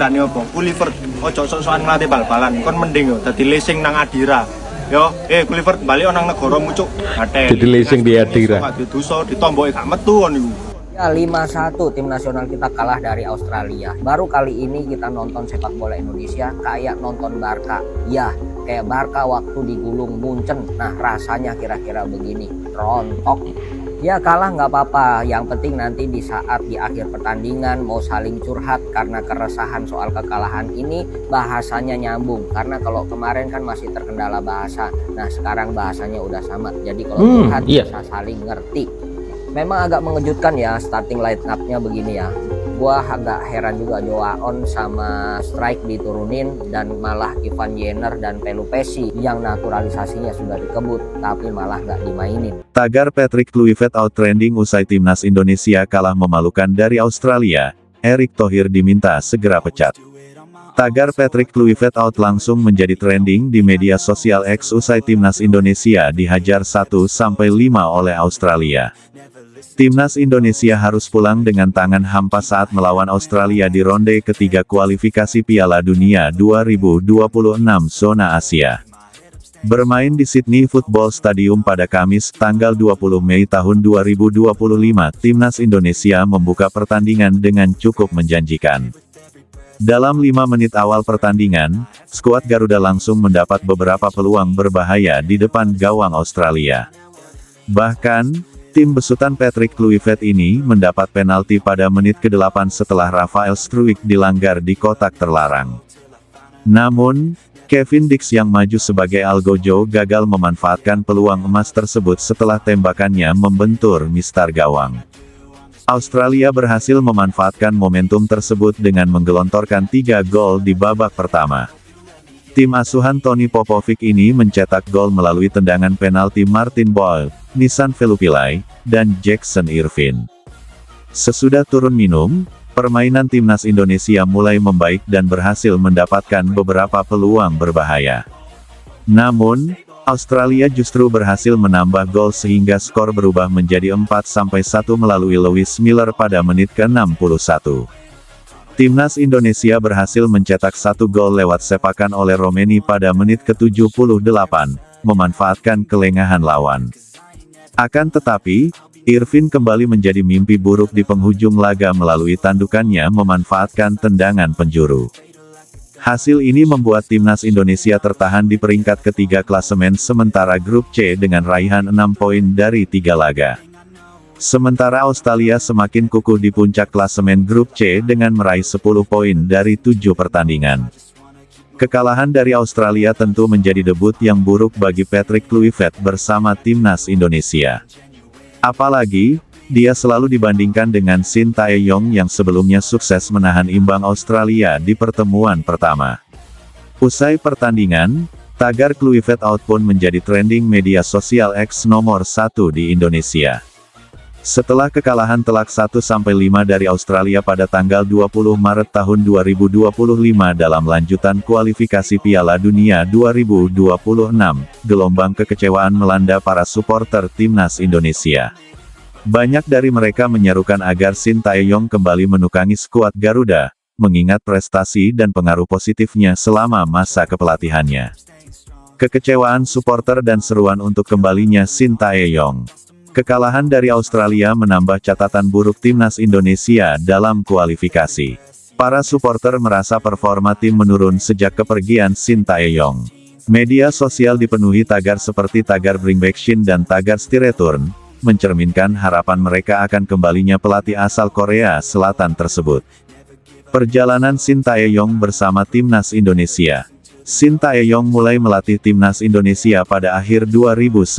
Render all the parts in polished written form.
tulisane apa? Kluivert, ojo sok-sokan ngelatih bal-balan. Kon mending yo dadi leasing nang Adira. Yo, Kluivert bali nang negaramu cuk. Ngaten. Jadi leasing di Adira. Dosa ditomboki gak metu kon niku. Ya 5-1 tim nasional kita kalah dari Australia. Baru kali ini kita nonton sepak bola Indonesia kayak nonton Barca. Ya, kayak Barca waktu digulung Munchen. Nah, rasanya kira-kira begini. Rontok. Ya kalah nggak apa-apa. Yang penting nanti di saat di akhir pertandingan mau saling curhat karena keresahan soal kekalahan ini bahasanya nyambung. Karena kalau kemarin kan masih terkendala bahasa. Nah, sekarang bahasanya udah sama. Jadi kalau curhat bisa saling ngerti. Memang agak mengejutkan ya starting line up-nya begini ya. Gua agak heran juga Joaon sama Strike diturunin dan malah Ivan Jenner dan Pelupesi yang naturalisasinya sudah dikebut tapi malah nggak dimainin. Tagar Patrick Kluivert out trending usai timnas Indonesia kalah memalukan dari Australia. Erick Thohir diminta segera pecat. Tagar Patrick Kluivert out langsung menjadi trending di media sosial X usai timnas Indonesia dihajar 1-5 oleh Australia. Timnas Indonesia harus pulang dengan tangan hampa saat melawan Australia di ronde ketiga kualifikasi Piala Dunia 2026 zona Asia. Bermain di Sydney Football Stadium pada Kamis, tanggal 20 Mei tahun 2025, Timnas Indonesia membuka pertandingan dengan cukup menjanjikan. Dalam 5 menit awal pertandingan, skuad Garuda langsung mendapat beberapa peluang berbahaya di depan gawang Australia. Bahkan, tim besutan Patrick Kluivert ini mendapat penalti pada menit ke-8 setelah Rafael Struijk dilanggar di kotak terlarang. Namun, Kevin Dix yang maju sebagai Algojo gagal memanfaatkan peluang emas tersebut setelah tembakannya membentur mistar gawang. Australia berhasil memanfaatkan momentum tersebut dengan menggelontorkan 3 gol di babak pertama. Tim asuhan Tony Popovic ini mencetak gol melalui tendangan penalti Martin Boyle, Nissan Velupillai, dan Jackson Irvine. Sesudah turun minum, permainan timnas Indonesia mulai membaik dan berhasil mendapatkan beberapa peluang berbahaya. Namun, Australia justru berhasil menambah gol sehingga skor berubah menjadi 4-1 melalui Lewis Miller pada menit ke-61. Timnas Indonesia berhasil mencetak 1 gol lewat sepakan oleh Romeni pada menit ke-78, memanfaatkan kelengahan lawan. Akan tetapi, Irvine kembali menjadi mimpi buruk di penghujung laga melalui tandukannya memanfaatkan tendangan penjuru. Hasil ini membuat Timnas Indonesia tertahan di peringkat ketiga klasemen sementara grup C dengan raihan 6 poin dari 3 laga. Sementara Australia semakin kukuh di puncak klasemen grup C dengan meraih 10 poin dari 7 pertandingan. Kekalahan dari Australia tentu menjadi debut yang buruk bagi Patrick Kluivert bersama timnas Indonesia. Apalagi, dia selalu dibandingkan dengan Shin Tae-yong yang sebelumnya sukses menahan imbang Australia di pertemuan pertama. Usai pertandingan, tagar Kluivert out pun menjadi trending media sosial X nomor 1 di Indonesia. Setelah kekalahan telak 1-5 dari Australia pada tanggal 20 Maret tahun 2025 dalam lanjutan kualifikasi Piala Dunia 2026, gelombang kekecewaan melanda para supporter timnas Indonesia. Banyak dari mereka menyerukan agar Shin Tae-yong kembali menukangi skuad Garuda, mengingat prestasi dan pengaruh positifnya selama masa kepelatihannya. Kekecewaan supporter dan seruan untuk kembalinya Shin Tae-yong. Kekalahan dari Australia menambah catatan buruk timnas Indonesia dalam kualifikasi. Para supporter merasa performa tim menurun sejak kepergian Shin Tae-yong. Media sosial dipenuhi tagar seperti tagar Bring Back Shin dan tagar Stay Return, mencerminkan harapan mereka akan kembalinya pelatih asal Korea Selatan tersebut. Perjalanan Shin Tae-yong bersama timnas Indonesia. Shin Tae-yong mulai melatih timnas Indonesia pada akhir 2019.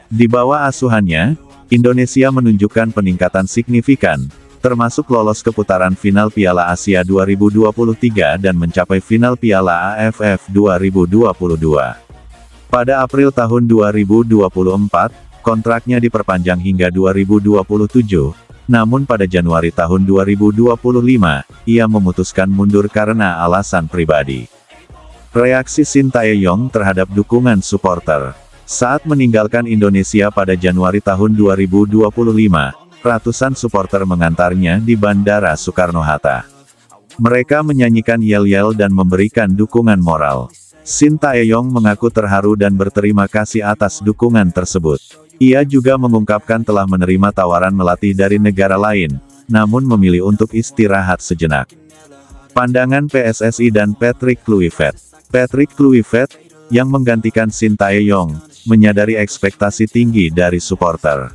Di bawah asuhannya, Indonesia menunjukkan peningkatan signifikan, termasuk lolos ke putaran final Piala Asia 2023 dan mencapai final Piala AFF 2022. Pada April tahun 2024, kontraknya diperpanjang hingga 2027, namun pada Januari tahun 2025, ia memutuskan mundur karena alasan pribadi. Reaksi Shin Tae-yong terhadap dukungan supporter. Saat meninggalkan Indonesia pada Januari tahun 2025, ratusan supporter mengantarnya di Bandara Soekarno-Hatta. Mereka menyanyikan yel-yel dan memberikan dukungan moral. Shin Tae-yong mengaku terharu dan berterima kasih atas dukungan tersebut. Ia juga mengungkapkan telah menerima tawaran melatih dari negara lain, namun memilih untuk istirahat sejenak. Pandangan PSSI dan Patrick Kluivert. Patrick Kluivert, yang menggantikan Shin Tae-yong, menyadari ekspektasi tinggi dari supporter.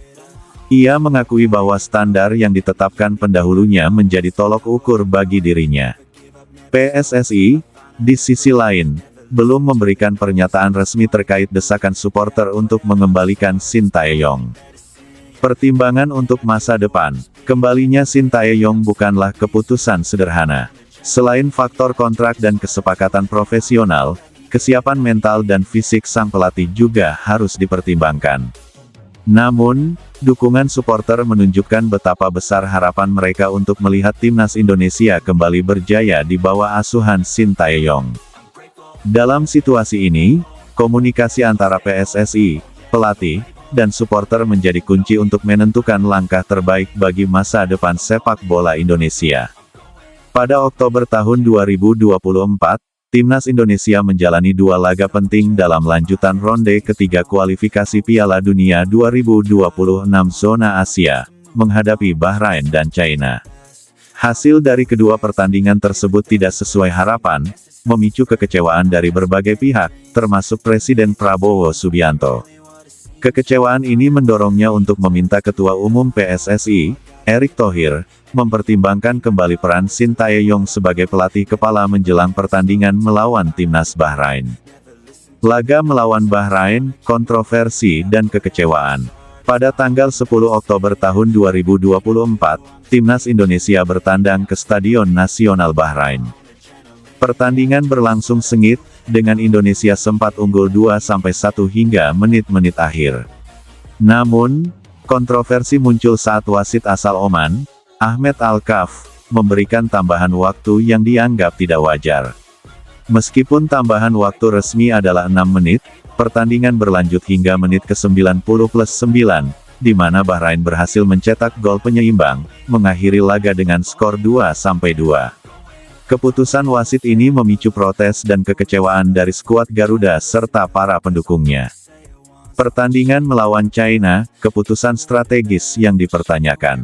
Ia mengakui bahwa standar yang ditetapkan pendahulunya menjadi tolok ukur bagi dirinya. PSSI, di sisi lain, belum memberikan pernyataan resmi terkait desakan supporter untuk mengembalikan Shin Tae-yong. Pertimbangan untuk masa depan, kembalinya Shin Tae-yong bukanlah keputusan sederhana. Selain faktor kontrak dan kesepakatan profesional, kesiapan mental dan fisik sang pelatih juga harus dipertimbangkan. Namun, dukungan supporter menunjukkan betapa besar harapan mereka untuk melihat timnas Indonesia kembali berjaya di bawah asuhan Shin Tae-yong. Dalam situasi ini, komunikasi antara PSSI, pelatih, dan supporter menjadi kunci untuk menentukan langkah terbaik bagi masa depan sepak bola Indonesia. Pada Oktober tahun 2024, Timnas Indonesia menjalani 2 laga penting dalam lanjutan ronde ketiga kualifikasi Piala Dunia 2026 zona Asia, menghadapi Bahrain dan China. Hasil dari kedua pertandingan tersebut tidak sesuai harapan, memicu kekecewaan dari berbagai pihak, termasuk Presiden Prabowo Subianto. Kekecewaan ini mendorongnya untuk meminta Ketua Umum PSSI, Erick Thohir, mempertimbangkan kembali peran Shin Tae-yong sebagai pelatih kepala menjelang pertandingan melawan timnas Bahrain. Laga melawan Bahrain, kontroversi dan kekecewaan. Pada tanggal 10 Oktober tahun 2024, timnas Indonesia bertandang ke Stadion Nasional Bahrain. Pertandingan berlangsung sengit, dengan Indonesia sempat unggul 2-1 hingga menit-menit akhir. Namun, kontroversi muncul saat wasit asal Oman, Ahmed Al-Kaf, memberikan tambahan waktu yang dianggap tidak wajar. Meskipun tambahan waktu resmi adalah 6 menit, pertandingan berlanjut hingga menit ke-90+9, di mana Bahrain berhasil mencetak gol penyeimbang, mengakhiri laga dengan skor 2-2. Keputusan wasit ini memicu protes dan kekecewaan dari skuad Garuda serta para pendukungnya. Pertandingan melawan China, keputusan strategis yang dipertanyakan.